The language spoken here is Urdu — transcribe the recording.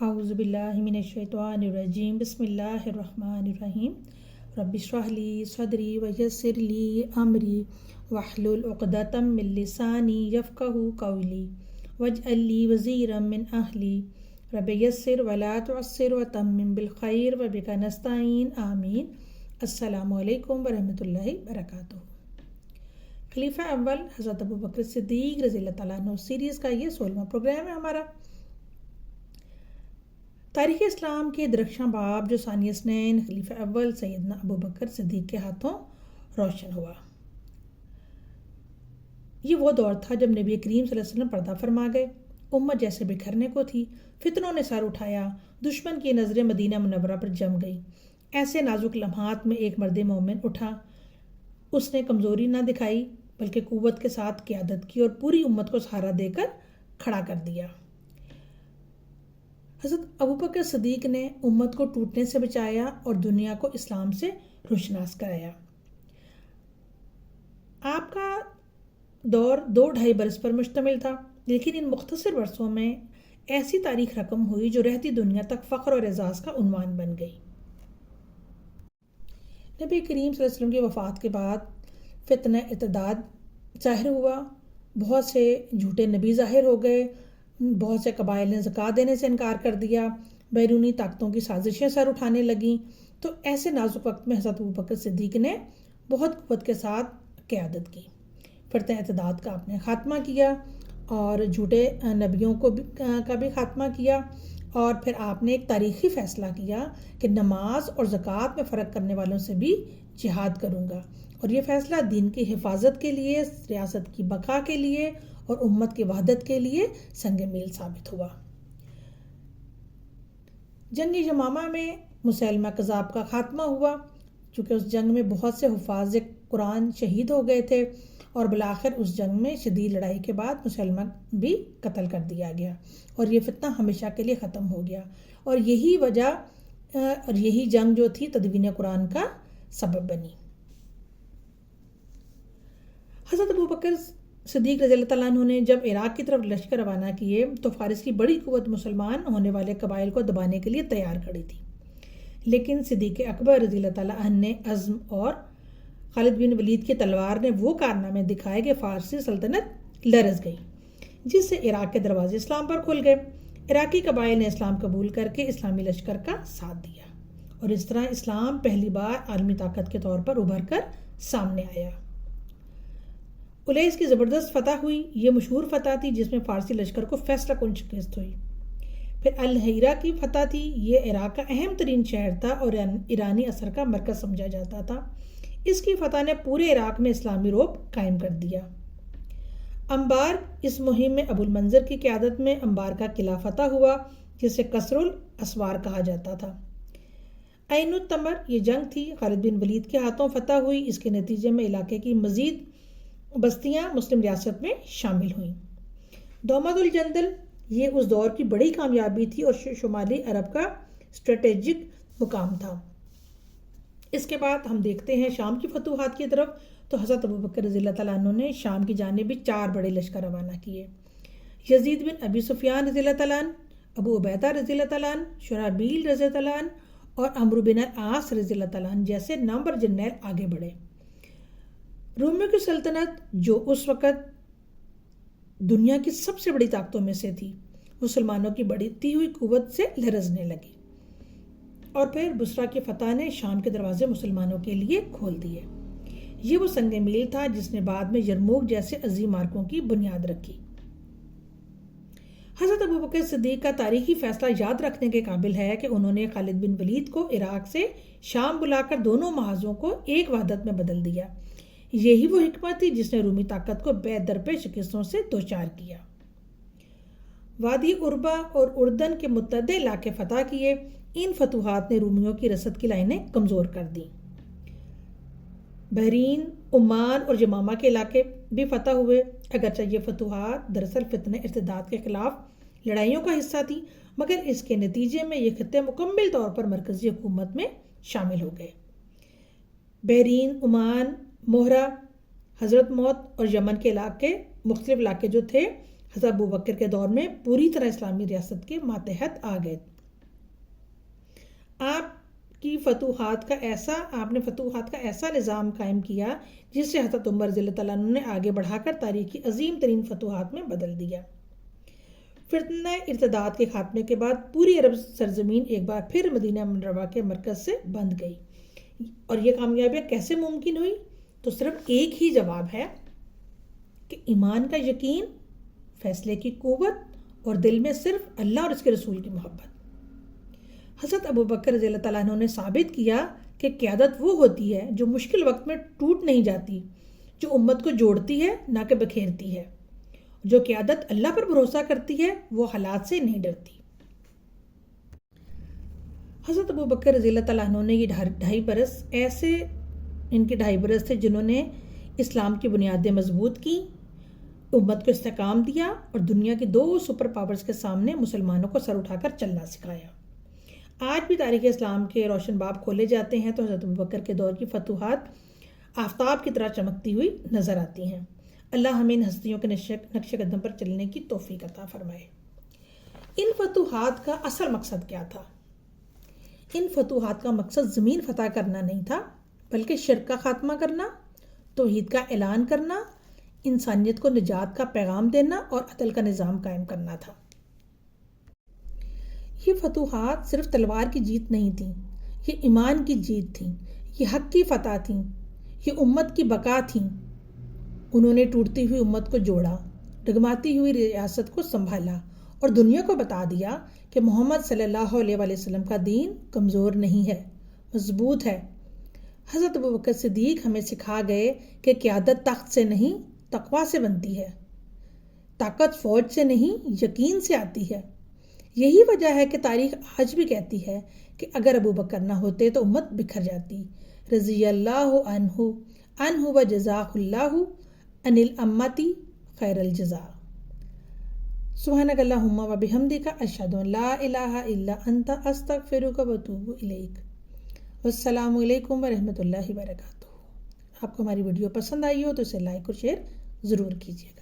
اعوذ باللہ من الشیطان الرجیم بسم اللہ الرحمن الرحیم رب اشرح لی صدری ویسر لی امری واحلل عقدۃ من لسانی یفقہوا قولی واجعل لی وزیرا من اہلی رب یسر ولا تعسر وتمم بالخیر وبک نستعین آمین۔ السلام علیکم ورحمۃ اللہ وبرکاتہ۔ خلیفہ اول حضرت ابوبکر صدیق رضی اللہ تعالیٰ عنہ سیریز کا یہ 16واں پروگرام ہے ہمارا۔ تاریخ اسلام کے درخشاں باب جو ثانی اثنین خلیفہ اول سیدنا ابوبکر صدیق کے ہاتھوں روشن ہوا، یہ وہ دور تھا جب نبی کریم صلی اللہ علیہ وسلم پردہ فرما گئے، امت جیسے بکھرنے کو تھی، فتنوں نے سر اٹھایا، دشمن کی نظریں مدینہ منورہ پر جم گئی۔ ایسے نازک لمحات میں ایک مرد مومن اٹھا، اس نے کمزوری نہ دکھائی بلکہ قوت کے ساتھ قیادت کی اور پوری امت کو سہارا دے کر کھڑا کر دیا۔ حضرت ابوبکر صدیق نے امت کو ٹوٹنے سے بچایا اور دنیا کو اسلام سے روشناس کرایا۔ آپ کا دور 2-2.5 برس پر مشتمل تھا، لیکن ان مختصر برسوں میں ایسی تاریخ رقم ہوئی جو رہتی دنیا تک فخر اور اعزاز کا عنوان بن گئی۔ نبی کریم صلی اللہ علیہ وسلم کی وفات کے بعد فتنہ ارتداد ظاہر ہوا، بہت سے جھوٹے نبی ظاہر ہو گئے، بہت سے قبائل نے زکوٰۃ دینے سے انکار کر دیا، بیرونی طاقتوں کی سازشیں سر اٹھانے لگیں۔ تو ایسے نازک وقت میں حضرت ابوبکر صدیق نے بہت قوت کے ساتھ قیادت کی، فتنہ ارتداد کا آپ نے خاتمہ کیا اور جھوٹے نبیوں کا بھی خاتمہ کیا، اور پھر آپ نے ایک تاریخی فیصلہ کیا کہ نماز اور زکوٰۃ میں فرق کرنے والوں سے بھی جہاد کروں گا، اور یہ فیصلہ دین کی حفاظت کے لیے، ریاست کی بقا کے لیے اور امت کی وحدت کے لیے سنگ میل ثابت ہوا۔ جنگ یمامہ میں مسیلمہ کذاب کا خاتمہ ہوا، چونکہ اس جنگ میں بہت سے حفاظ قرآن شہید ہو گئے تھے، اور بالآخر اس جنگ میں شدید لڑائی کے بعد مسلمہ بھی قتل کر دیا گیا اور یہ فتنہ ہمیشہ کے لیے ختم ہو گیا، اور یہی وجہ اور یہی جنگ جو تھی تدوین قرآن کا سبب بنی۔ حضرت ابوبکر صدیق رضی اللہ تعالیٰ عنہ نے جب عراق کی طرف لشکر روانہ کیے تو فارس کی بڑی قوت مسلمان ہونے والے قبائل کو دبانے کے لیے تیار کھڑی تھی، لیکن صدیق اکبر رضی اللہ تعالیٰ عنہ نے عزم اور خالد بن ولید کی تلوار نے وہ کارنامے دکھائے کہ فارسی سلطنت لرز گئی، جس سے عراق کے دروازے اسلام پر کھل گئے۔ عراقی قبائل نے اسلام قبول کر کے اسلامی لشکر کا ساتھ دیا، اور اس طرح اسلام پہلی بار عالمی طاقت کے طور پر ابھر کر سامنے آیا۔ الیس کی زبردست فتح ہوئی، یہ مشہور فتح تھی جس میں فارسی لشکر کو فیصلہ کن شکست ہوئی۔ پھر الحیرہ کی فتح تھی، یہ عراق کا اہم ترین شہر تھا اور ایرانی اثر کا مرکز سمجھا جاتا تھا۔ اس کی فتح نے پورے عراق میں اسلامی رعب قائم کر دیا۔ انبار، اس مہم میں ابو المنذر کی قیادت میں انبار کا قلعہ فتح ہوا جسے قصر الاسوار کہا جاتا تھا۔ عین التمر، یہ جنگ تھی، خالد بن ولید کے ہاتھوں فتح ہوئی، اس کے نتیجے میں علاقے کی مزید بستیاں مسلم ریاست میں شامل ہوئیں۔ دومد الجندل، یہ اس دور کی بڑی کامیابی تھی اور شمالی عرب کا اسٹریٹجک مقام تھا۔ اس کے بعد ہم دیکھتے ہیں شام کی فتوحات کی طرف، تو حضرت ابوبکر رضی اللہ تعالیٰ عنہ نے شام کی جانب بھی 4 بڑے لشکر روانہ کیے۔ یزید بن ابی سفیان رضی اللہ تعالیٰ عنہ، ابو عبیدہ رضی اللہ تعالیٰ عنہ، شرحبیل رضی اللہ تعالیٰ عنہ اور عمرو بن العاص رضی اللہ تعالیٰ عنہ جیسے نامور جرنیل آگے بڑھے۔ رومیوں کی سلطنت جو اس وقت دنیا کی سب سے بڑی طاقتوں میں سے تھی، مسلمانوں کی بڑھتی ہوئی قوت سے لرزنے لگی، اور پھر بصرہ کی فتح نے شام کے دروازے مسلمانوں کے لیے کھول دیے۔ یہ وہ سنگ میل تھا جس نے بعد میں یرموک جیسے عظیم مارکوں کی بنیاد رکھی۔ حضرت ابوبکر صدیق کا تاریخی فیصلہ یاد رکھنے کے قابل ہے کہ انہوں نے خالد بن ولید کو عراق سے شام بلا کر دونوں محاذوں کو ایک وحدت میں بدل دیا۔ یہی وہ حکمت تھی جس نے رومی طاقت کو بے درپے شکستوں سے دوچار کیا۔ وادی عربہ اور اردن کے متعدد علاقے فتح کیے۔ ان فتوحات نے رومیوں کی رسد کی لائنیں کمزور کر دیں۔ بحرین، عمان اور یمامہ کے علاقے بھی فتح ہوئے۔ اگرچہ یہ فتوحات دراصل فتنہ ارتداد کے خلاف لڑائیوں کا حصہ تھی، مگر اس کے نتیجے میں یہ خطے مکمل طور پر مرکزی حکومت میں شامل ہو گئے۔ بحرین، عمان، موہرہ، حضرت موت اور یمن کے علاقے، مختلف علاقے جو تھے حضرت ابوبکر کے دور میں پوری طرح اسلامی ریاست کے ماتحت آ گئے۔ آپ نے فتوحات کا ایسا نظام قائم کیا جس سے حضرت عمر رضی اللہ تعالیٰ عنہ نے آگے بڑھا کر تاریخ کی عظیم ترین فتوحات میں بدل دیا۔ فتنہ ارتداد کے خاتمے کے بعد پوری عرب سرزمین ایک بار پھر مدینہ منورہ کے مرکز سے بند گئی، اور یہ کامیابی کیسے ممکن ہوئی؟ تو صرف ایک ہی جواب ہے کہ ایمان کا یقین، فیصلے کی قوت اور دل میں صرف اللہ اور اس کے رسول کی محبت۔ حضرت ابوبکر رضی اللہ تعالیٰ عنہ نے ثابت کیا کہ قیادت وہ ہوتی ہے جو مشکل وقت میں ٹوٹ نہیں جاتی، جو امت کو جوڑتی ہے نہ کہ بکھیرتی ہے۔ جو قیادت اللہ پر بھروسہ کرتی ہے وہ حالات سے نہیں ڈرتی۔ حضرت ابوبکر رضی اللہ تعالیٰ عنہ نے یہ 2.5 برس تھے جنہوں نے اسلام کی بنیادیں مضبوط کی، امت کو استحکام دیا اور دنیا کی 2 سپر پاورز کے سامنے مسلمانوں کو سر اٹھا کر چلنا سکھایا۔ آج بھی تاریخ اسلام کے روشن باب کھولے جاتے ہیں تو حضرت ابوبکر کے دور کی فتوحات آفتاب کی طرح چمکتی ہوئی نظر آتی ہیں۔ اللہ ہمیں ان ہستیوں کے نقش قدم پر چلنے کی توفیق عطا فرمائے۔ ان فتوحات کا اصل مقصد کیا تھا؟ ان فتوحات کا مقصد زمین فتح کرنا نہیں تھا، بلکہ شرک کا خاتمہ کرنا، توحید کا اعلان کرنا، انسانیت کو نجات کا پیغام دینا اور عدل کا نظام قائم کرنا تھا۔ یہ فتوحات صرف تلوار کی جیت نہیں تھیں، یہ ایمان کی جیت تھیں، یہ حق کی فتح تھیں، یہ امت کی بقا تھیں۔ انہوں نے ٹوٹتی ہوئی امت کو جوڑا، ڈگماتی ہوئی ریاست کو سنبھالا اور دنیا کو بتا دیا کہ محمد صلی اللہ علیہ وآلہ وسلم کا دین کمزور نہیں ہے، مضبوط ہے۔ حضرت ابوبکر صدیق ہمیں سکھا گئے کہ قیادت تخت سے نہیں، تقویٰ سے بنتی ہے۔ طاقت فوج سے نہیں، یقین سے آتی ہے۔ یہی وجہ ہے کہ تاریخ آج بھی کہتی ہے کہ اگر ابوبکر نہ ہوتے تو امت بکھر جاتی۔ رضی اللہ عنہ و جزاہ اللہ عن الامتی خیر الجزاء۔ سبحانک اللہم و بحمدک اشہد ان لا الہ الا انت استغفرک و اتوب الیک۔ والسلام علیکم ورحمۃ اللہ وبرکاتہ۔ آپ کو ہماری ویڈیو پسند آئی ہو تو اسے لائک اور شیئر ضرور کیجیے گا۔